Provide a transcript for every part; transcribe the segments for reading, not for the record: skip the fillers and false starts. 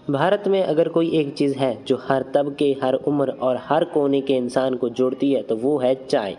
भारत में अगर कोई एक चीज़ है जो हर तबके, हर उम्र और हर कोने के इंसान को जोड़ती है तो वो है चाय।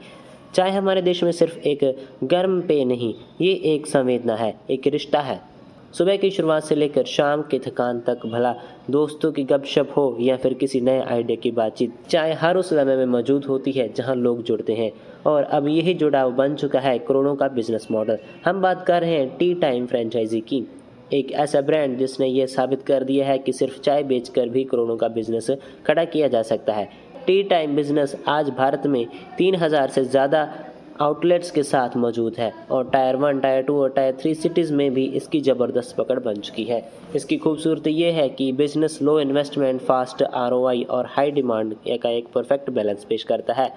चाय हमारे देश में सिर्फ एक गर्म पेय नहीं, ये एक संवेदना है, एक रिश्ता है। सुबह की शुरुआत से लेकर शाम की थकान तक, भला दोस्तों की गपशप हो या फिर किसी नए आइडिया की बातचीत, चाय हर उस लम्हे में मौजूद होती है जहां लोग जुड़ते हैं। और अब यही जुड़ाव बन चुका है करोड़ों का बिजनेस मॉडल। हम बात कर रहे हैं टी टाइम फ्रेंचाइजी की, एक ऐसा ब्रांड जिसने ये साबित कर दिया है कि सिर्फ चाय बेचकर भी करोड़ों का बिजनेस खड़ा किया जा सकता है। टी टाइम बिजनेस आज भारत में 3000 से ज़्यादा आउटलेट्स के साथ मौजूद है और टायर 1, टायर 2 और टायर 3 सिटीज़ में भी इसकी ज़बरदस्त पकड़ बन चुकी है। इसकी खूबसूरती ये है कि बिजनेस लो इन्वेस्टमेंट, फास्ट आरओआई और हाई डिमांड का एक परफेक्ट बैलेंस पेश करता है।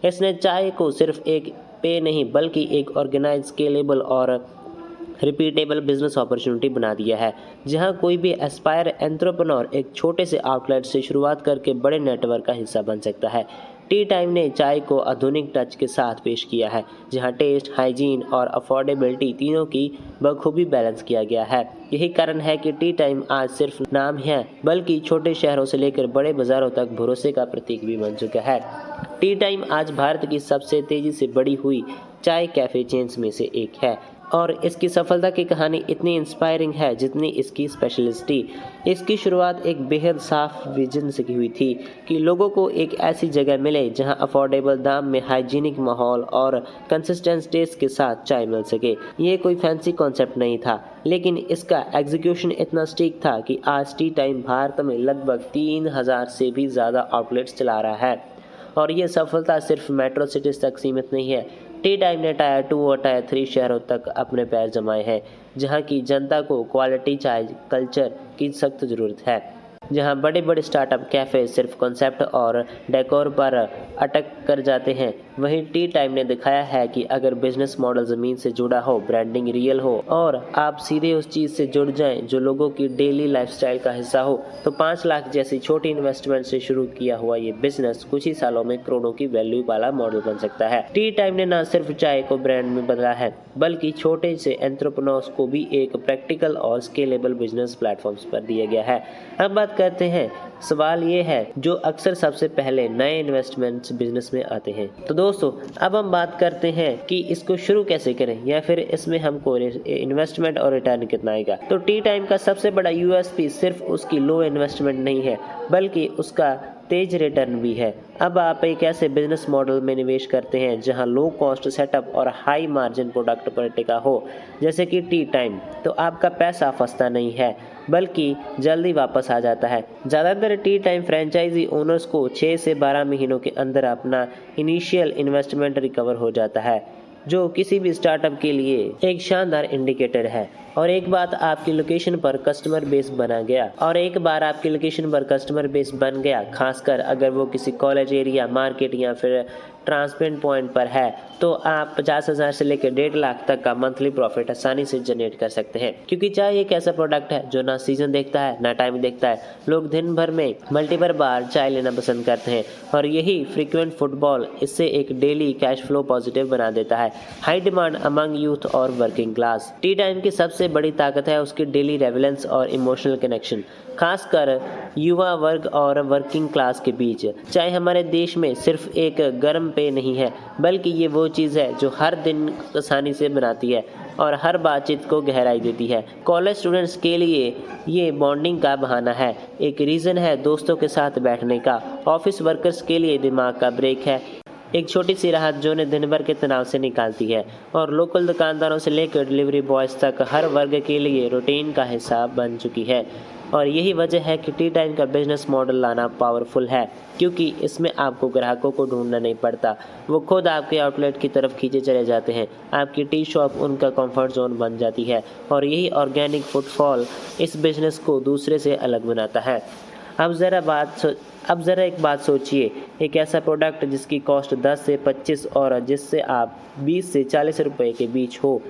इसने चाय को सिर्फ एक पेय नहीं बल्कि एक ऑर्गेनाइज, स्केलेबल और रिपीटेबल बिजनेस अपॉर्चुनिटी बना दिया है, जहां कोई भी एस्पायर एंटरप्रेन्योर एक छोटे से आउटलेट से शुरुआत करके बड़े नेटवर्क का हिस्सा बन सकता है। टी टाइम ने चाय को आधुनिक टच के साथ पेश किया है, जहां टेस्ट, हाइजीन और अफोर्डेबिलिटी तीनों की बखूबी बैलेंस किया गया है। यही कारण है कि टी टाइम आज सिर्फ नाम है बल्कि छोटे शहरों से लेकर बड़े बाजारों तक भरोसे का प्रतीक भी बन चुका है। टी टाइम आज भारत की सबसे तेजी से बढ़ी हुई चाय कैफे चेन्स में से एक है और इसकी सफलता की कहानी इतनी इंस्पायरिंग है जितनी इसकी स्पेशलिटी। इसकी शुरुआत एक बेहद साफ विजन से की हुई थी कि लोगों को एक ऐसी जगह मिले जहां अफोर्डेबल दाम में हाइजीनिक माहौल और कंसिस्टेंट टेस्ट के साथ चाय मिल सके। ये कोई फैंसी कॉन्सेप्ट नहीं था, लेकिन इसका एग्जीक्यूशन इतना स्टीक था कि आज टी टाइम भारत में लगभग 3000 से भी ज़्यादा आउटलेट्स चला रहा है। और ये सफलता सिर्फ मेट्रो सिटीज़ तक सीमित नहीं है। टी टाइम ने टायर 2 और टायर 3 शहरों तक अपने पैर जमाए हैं, जहां की जनता को क्वालिटी चाय कल्चर की सख्त ज़रूरत है। जहां बड़े बड़े स्टार्टअप कैफ़े सिर्फ कॉन्सेप्ट और डेकोर पर अटक कर जाते हैं, वहीं टी टाइम ने दिखाया है कि अगर बिजनेस मॉडल ज़मीन से जुड़ा हो, ब्रांडिंग रियल हो और आप सीधे उस चीज़ से जुड़ जाएं जो लोगों की डेली लाइफस्टाइल का हिस्सा हो, तो 5 लाख जैसी छोटी इन्वेस्टमेंट से शुरू किया हुआ ये बिजनेस कुछ ही सालों में करोड़ों की वैल्यू वाला मॉडल बन सकता है। टी टाइम ने न सिर्फ चाय को ब्रांड में बदला है, बल्कि छोटे से एंटरप्रेन्योर्स को भी एक प्रैक्टिकल और स्केलेबल बिजनेस प्लेटफॉर्म्स पर दिया गया है। अब बात करते हैं, सवाल ये है जो अक्सर सबसे पहले नए इन्वेस्टमेंट्स बिजनेस में आते हैं। तो दोस्तों, अब हम बात करते हैं कि इसको शुरू कैसे करें या फिर इसमें हमको इन्वेस्टमेंट और रिटर्न कितना आएगा। तो टी टाइम का सबसे बड़ा यूएसपी सिर्फ उसकी लो इन्वेस्टमेंट नहीं है, बल्कि उसका तेज रिटर्न भी है। अब आप एक ऐसे बिजनेस मॉडल में निवेश करते हैं जहां लो कॉस्ट सेटअप और हाई मार्जिन प्रोडक्ट पर टिका हो, जैसे कि टी टाइम, तो आपका पैसा फंसता नहीं है बल्कि जल्दी वापस आ जाता है। ज़्यादातर टी टाइम फ्रेंचाइजी ओनर्स को 6 से 12 महीनों के अंदर अपना इनिशियल इन्वेस्टमेंट रिकवर हो जाता है, जो किसी भी स्टार्टअप के लिए एक शानदार इंडिकेटर है। और एक बार आपकी लोकेशन पर कस्टमर बेस बन गया, खासकर अगर वो किसी कॉलेज एरिया, मार्केट या फिर ट्रांसपेरेंट पॉइंट पर है, तो आप 50,000 से लेकर 1.5 लाख तक का मंथली प्रॉफिट आसानी से जनरेट कर सकते हैं। क्योंकि चाय एक ऐसा प्रोडक्ट है जो ना सीजन देखता है ना टाइम देखता है। लोग दिन भर में मल्टीपल बार चाय लेना पसंद करते हैं और यही फ्रीक्वेंट फुटबॉल इससे एक डेली कैश फ्लो पॉजिटिव बना देता है। हाई डिमांड अमंग यूथ और वर्किंग क्लास। टी टाइम की सबसे बड़ी ताकत है उसकी डेली रेलेवेंस और इमोशनल कनेक्शन, खासकर युवा वर्ग और वर्किंग क्लास के बीच। चाय हमारे देश में सिर्फ एक गर्म पेय नहीं है, बल्कि ये वो चीज़ है जो हर दिन आसानी से बनाती है और हर बातचीत को गहराई देती है। कॉलेज स्टूडेंट्स के लिए ये बॉन्डिंग का बहाना है, एक रीज़न है दोस्तों के साथ बैठने का। ऑफिस वर्कर्स के लिए दिमाग का ब्रेक है, एक छोटी सी राहत जो उन्हें दिन भर के तनाव से निकालती है। और लोकल दुकानदारों से लेकर डिलीवरी बॉयज़ तक हर वर्ग के लिए रूटीन का हिस्सा बन चुकी है। और यही वजह है कि टी टाइम का बिजनेस मॉडल लाना पावरफुल है, क्योंकि इसमें आपको ग्राहकों को ढूंढना नहीं पड़ता, वो खुद आपके आउटलेट की तरफ खींचे चले जाते हैं। आपकी टी शॉप उनका कंफर्ट जोन बन जाती है और यही ऑर्गेनिक फुटफॉल इस बिजनेस को दूसरे से अलग बनाता है। अब ज़रा एक बात सोचिए, एक ऐसा प्रोडक्ट जिसकी कॉस्ट 10 से 25 और जिससे आप 20 से 40 रुपए के बीच हो,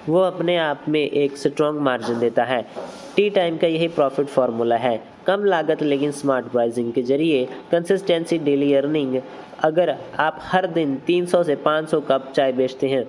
वो अपने आप में एक स्ट्रॉन्ग मार्जिन देता है। टी टाइम का यही प्रॉफिट फार्मूला है, कम लागत लेकिन स्मार्ट प्राइसिंग के जरिए कंसिस्टेंसी, डेली अर्निंग। अगर आप हर दिन 300 से 500 कप चाय बेचते हैं,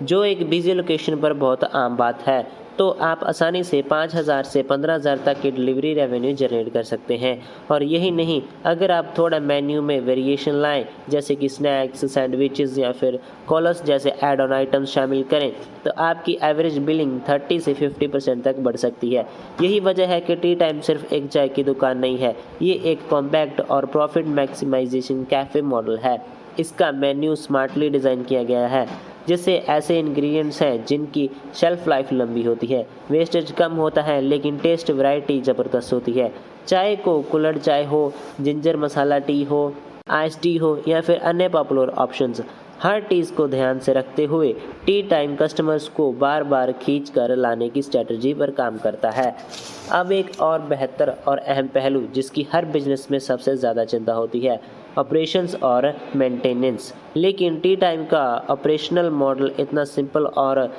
जो एक बिजी लोकेशन पर बहुत आम बात है, तो आप आसानी से 5,000 से 15,000 तक की डिलीवरी रेवेन्यू जनरेट कर सकते हैं। और यही नहीं, अगर आप थोड़ा मेन्यू में वेरिएशन लाएं, जैसे कि स्नैक्स, सैंडविचेस या फिर कॉलर्स जैसे ऐड ऑन आइटम्स शामिल करें, तो आपकी एवरेज बिलिंग 30 से 50% तक बढ़ सकती है। यही वजह है कि टी टाइम सिर्फ एक चाय की दुकान नहीं है, ये एक कॉम्पैक्ट और प्रॉफिट मैक्सिमाइजेशन कैफ़े मॉडल है। इसका मेन्यू स्मार्टली डिज़ाइन किया गया है, जिससे ऐसे इंग्रेडिएंट्स हैं जिनकी शेल्फ लाइफ लंबी होती है, वेस्टेज कम होता है, लेकिन टेस्ट वैरायटी ज़बरदस्त होती है। चाय को कुल्हड़ चाय हो, जिंजर मसाला टी हो, आइस टी हो या फिर अन्य पॉपुलर ऑप्शंस, हर चीज़ को ध्यान से रखते हुए टी टाइम कस्टमर्स को बार बार खींच कर लाने की स्ट्रेटजी पर काम करता है। अब एक और बेहतर और अहम पहलू जिसकी हर बिजनेस में सबसे ज़्यादा चिंता होती है, ऑपरेशंस और मेंटेनेंस। लेकिन टी टाइम का ऑपरेशनल मॉडल इतना सिंपल और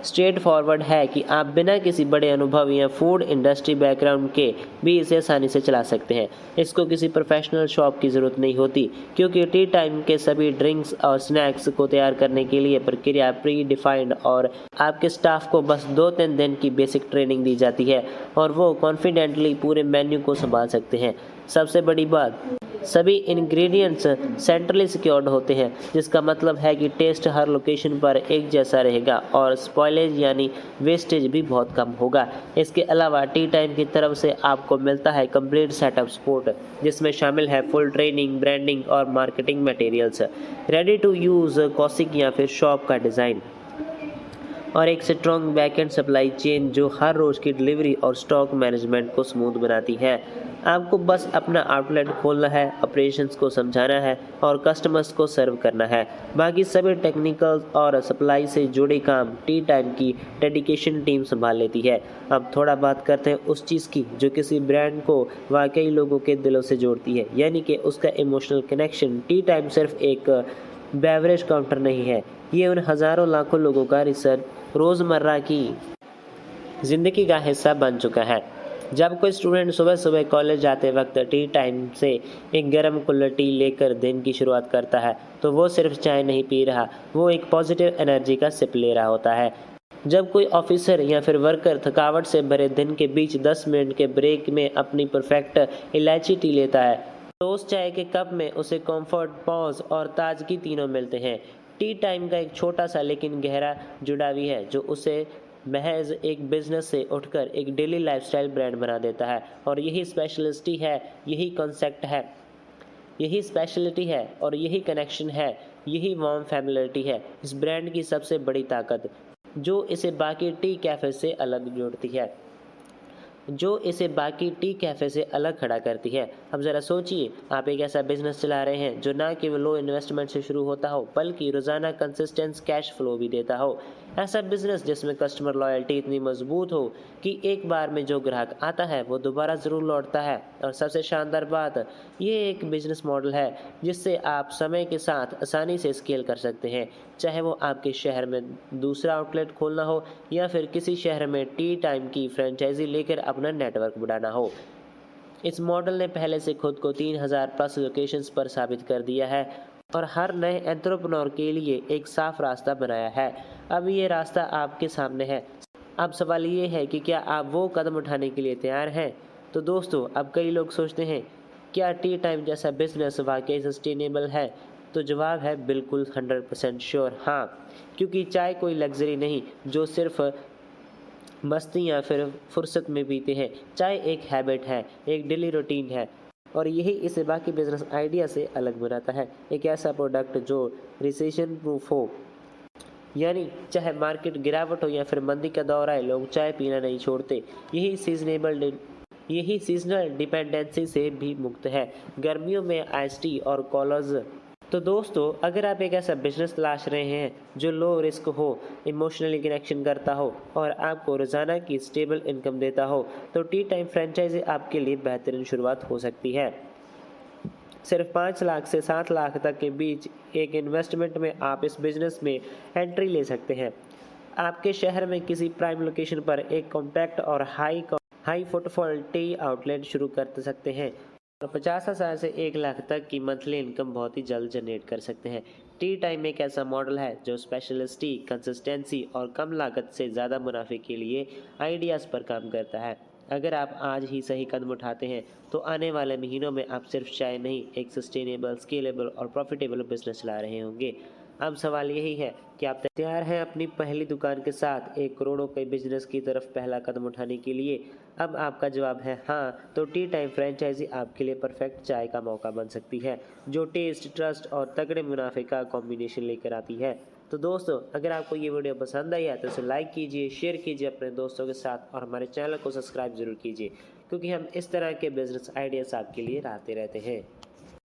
स्ट्रेट फॉरवर्ड है कि आप बिना किसी बड़े अनुभव या फूड इंडस्ट्री बैकग्राउंड के भी इसे आसानी से चला सकते हैं। इसको किसी प्रोफेशनल शॉप की ज़रूरत नहीं होती, क्योंकि टी टाइम के सभी ड्रिंक्स और स्नैक्स को तैयार करने के लिए प्रक्रिया प्री डिफाइंड और आपके स्टाफ को बस 2-3 दिन की बेसिक ट्रेनिंग दी जाती है और वो कॉन्फिडेंटली पूरे मेन्यू को संभाल सकते हैं। सबसे बड़ी बात, सभी इंग्रेडिएंट्स सेंट्रली सिक्योर्ड होते हैं, जिसका मतलब है कि टेस्ट हर लोकेशन पर एक जैसा रहेगा और स्पॉइलेज यानी वेस्टेज भी बहुत कम होगा। इसके अलावा टी टाइम की तरफ से आपको मिलता है कंप्लीट सेटअप सपोर्ट, जिसमें शामिल है फुल ट्रेनिंग, ब्रांडिंग और marketing materials, ready to use कॉसिक या फिर शॉप का डिज़ाइन, और एक स्ट्रॉन्ग बैकएंड सप्लाई चेन जो हर रोज़ की डिलीवरी और स्टॉक मैनेजमेंट को स्मूथ बनाती है। आपको बस अपना आउटलेट खोलना है, ऑपरेशंस को समझाना है और कस्टमर्स को सर्व करना है। बाकी सभी टेक्निकल और सप्लाई से जुड़े काम टी टाइम की डेडिकेशन टीम संभाल लेती है। अब थोड़ा बात करते हैं उस चीज़ की जो किसी ब्रांड को वाकई लोगों के दिलों से जोड़ती है, यानी कि उसका इमोशनल कनेक्शन। टी टाइम सिर्फ एक बेवरेज काउंटर नहीं है, ये उन हज़ारों लाखों लोगों का रिसर्च रोज़मर्रा की ज़िंदगी का हिस्सा बन चुका है। जब कोई स्टूडेंट सुबह सुबह कॉलेज जाते वक्त टी टाइम से एक गर्म कुल्हड़ टी लेकर दिन की शुरुआत करता है, तो वो सिर्फ चाय नहीं पी रहा, वो एक पॉजिटिव एनर्जी का सिप ले रहा होता है। जब कोई ऑफिसर या फिर वर्कर थकावट से भरे दिन के बीच 10 मिनट के ब्रेक में अपनी परफेक्ट इलायची टी लेता है, तो उस चाय के कप में उसे कंफर्ट, पॉज और ताजगी तीनों मिलते हैं। टी टाइम का एक छोटा सा लेकिन गहरा जुड़ावी है जो उसे महज एक बिजनेस से उठकर एक डेली लाइफस्टाइल ब्रांड बना देता है। और यही स्पेशलिटी है, यही कॉन्सेप्ट है, यही स्पेशलिटी है और यही कनेक्शन है, यही वार्म फैमिलिटी है इस ब्रांड की सबसे बड़ी ताकत, जो इसे बाकी टी कैफ़े से अलग जोड़ती है, जो इसे बाकी टी कैफ़े से अलग खड़ा करती है। अब ज़रा सोचिए, आप एक ऐसा बिजनेस चला रहे हैं जो ना केवल लो इन्वेस्टमेंट से शुरू होता हो, बल्कि रोज़ाना कंसिस्टेंट कैश फ्लो भी देता हो। ऐसा बिजनेस जिसमें कस्टमर लॉयल्टी इतनी मजबूत हो कि एक बार में जो ग्राहक आता है वो दोबारा ज़रूर लौटता है। और सबसे शानदार बात, ये एक बिजनेस मॉडल है जिससे आप समय के साथ आसानी से स्केल कर सकते हैं, चाहे वो आपके शहर में दूसरा आउटलेट खोलना हो या फिर किसी शहर में टी टाइम की फ्रेंचाइजी लेकर अपना नेटवर्क बढ़ाना हो। इस मॉडल ने पहले से खुद को 3,000+ लोकेशंस पर साबित कर दिया है और हर नए एंटरप्रेन्योर के लिए एक साफ रास्ता बनाया है। अब ये रास्ता आपके सामने है। अब सवाल ये है कि क्या आप वो कदम उठाने के लिए तैयार हैं? तो दोस्तों, अब कई लोग सोचते हैं, क्या टी टाइम जैसा बिजनेस वाकई सस्टेनेबल है? तो जवाब है बिल्कुल 100% श्योर हाँ, क्योंकि चाय कोई लग्जरी नहीं जो सिर्फ मस्ती या फिर फुर्सत में पीते हैं। चाय एक हैबिट है, एक डेली रूटीन है, और यही इसे बाकी बिजनेस आइडिया से अलग बनाता है। एक ऐसा प्रोडक्ट जो रिसेशन प्रूफ हो, यानी चाहे मार्केट गिरावट हो या फिर मंदी का दौर आए, लोग चाय पीना नहीं छोड़ते। यही सीजनल डिपेंडेंसी से भी मुक्त है, गर्मियों में आइस टी और कॉलर्स। तो दोस्तों, अगर आप एक ऐसा बिजनेस तलाश रहे हैं जो लो रिस्क हो, इमोशनली कनेक्शन करता हो और आपको रोज़ाना की स्टेबल इनकम देता हो, तो टी टाइम फ्रेंचाइजी आपके लिए बेहतरीन शुरुआत हो सकती है। सिर्फ 5 लाख से 7 लाख तक के बीच एक इन्वेस्टमेंट में आप इस बिजनेस में एंट्री ले सकते हैं। आपके शहर में किसी प्राइम लोकेशन पर एक कॉम्पैक्ट और हाई फुटफॉल टी आउटलेट शुरू कर सकते हैं और 50,000 से 1 लाख तक की मंथली इनकम बहुत ही जल्द जनरेट कर सकते हैं। टी टाइम एक ऐसा मॉडल है जो स्पेशलिटी, कंसिस्टेंसी और कम लागत से ज़्यादा मुनाफे के लिए आइडियाज़ पर काम करता है। अगर आप आज ही सही कदम उठाते हैं तो आने वाले महीनों में आप सिर्फ चाय नहीं, एक सस्टेनेबल, स्केलेबल और प्रॉफिटेबल बिजनेस चला रहे होंगे। अब सवाल यही है कि आप तैयार हैं अपनी पहली दुकान के साथ 1 करोड़ के बिजनेस की तरफ पहला कदम उठाने के लिए? अब आपका जवाब है हाँ, तो टी टाइम फ्रेंचाइजी आपके लिए परफेक्ट चाय का मौका बन सकती है, जो टेस्ट, ट्रस्ट और तगड़े मुनाफे का कॉम्बिनेशन लेकर आती है। तो दोस्तों, अगर आपको ये वीडियो पसंद आई है तो इसे लाइक कीजिए, शेयर कीजिए अपने दोस्तों के साथ और हमारे चैनल को सब्सक्राइब ज़रूर कीजिए, क्योंकि हम इस तरह के बिजनेस आइडियाज़ आपके लिए लाते रहते हैं।